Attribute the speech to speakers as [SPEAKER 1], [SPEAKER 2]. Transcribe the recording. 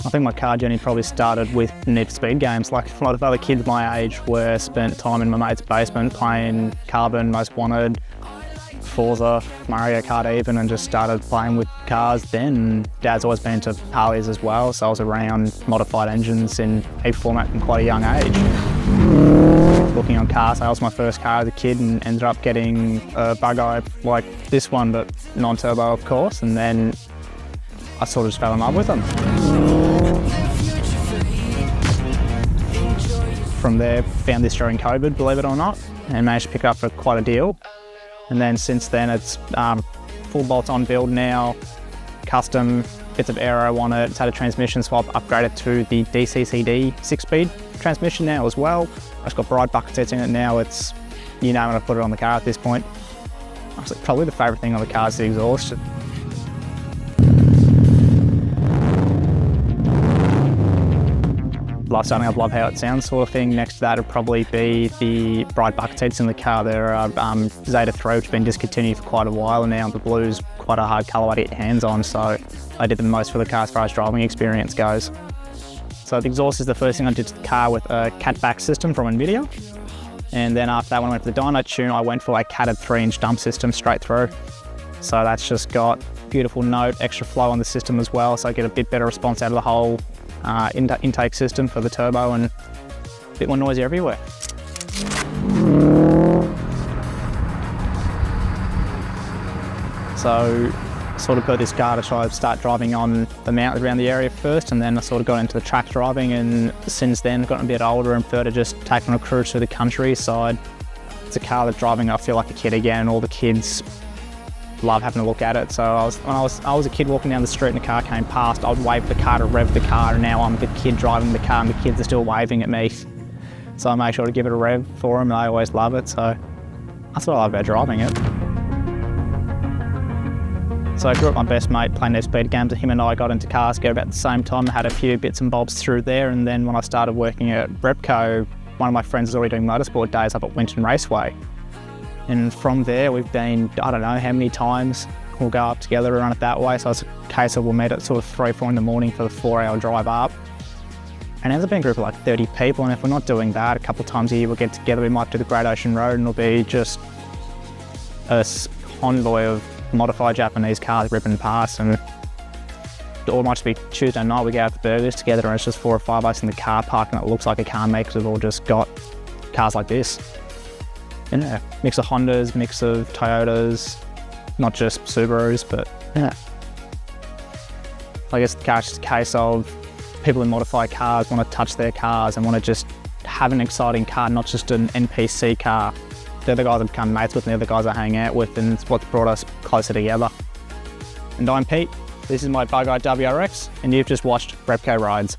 [SPEAKER 1] I think my car journey probably started with Need for Speed games. Like a lot of other kids my age spent time in my mate's basement playing Carbon, Most Wanted, Forza, Mario Kart even, and just started playing with cars then. Dad's always been into Harleys as well, so I was around modified engines in a format from quite a young age. Looking on car sales, my first car as a kid, and ended up getting a Bug Eye like this one, but non-turbo of course, and then I sort of just fell in love with them. From there, found this during COVID, believe it or not, and managed to pick it up for quite a deal. And then since then, it's full bolt-on build now, custom bits of aero on it. It's had a transmission swap, upgraded to the DCCD 6-speed transmission now as well. It's got bright bucket seats in it now. It's, you know, when I put it on the car at this point. Honestly, probably the favourite thing on the car is the exhaust. Love starting up, love how it sounds sort of thing. Next to that would probably be the bright bucket seats in the car. They're Zeta 3, which have been discontinued for quite a while now. The blue's quite a hard colour to get your hands on, so I did the most for the car as far as driving experience goes. So the exhaust is the first thing I did to the car with a cat-back system from NVIDIA. And then after that, when I went for the dyno tune, I went for a catted 3-inch dump system straight through. So that's just got beautiful note, extra flow on the system as well, so I get a bit better response out of the whole intake system for the turbo, and a bit more noisy everywhere. So sort of got this car to try to start driving on the mountains around the area first, and then I sort of got into the track driving, and since then gotten a bit older and prefer to just take on a cruise through the countryside. It's a car that driving I feel like a kid again. All the kids love having a look at it. So when I was a kid walking down the street and a car came past, I'd wave the car to rev the car, and now I'm the kid driving the car and the kids are still waving at me. So I make sure to give it a rev for them, and I always love it. So that's what I love about driving it. So I grew up with my best mate playing Need for Speed games, and him and I got into cars together about the same time. I had a few bits and bobs through there, and then when I started working at Repco, one of my friends was already doing motorsport days up at Winton Raceway. And from there, we've been, I don't know how many times, we'll go up together and run it that way. So it's a case of we'll meet at sort of 3, 4 in the morning for the 4-hour drive up. And it ends up being a group of like 30 people. And if we're not doing that, a couple of times a year we'll get together, we might do the Great Ocean Road, and it'll be just a convoy of modified Japanese cars ripping past. And it might just be Tuesday night, we go out for burgers together, and it's just 4 or 5 of us in the car park, and it looks like a car meet because we've all just got cars like this. Yeah, mix of Hondas, mix of Toyotas, not just Subarus, but yeah. I guess the car's just a case of people in modified cars want to touch their cars and want to just have an exciting car, not just an NPC car. They're the guys I've become mates with, and they're the guys I hang out with, and it's what's brought us closer together. And I'm Pete, this is my Bug Eyed WRX, and you've just watched Repco Rides.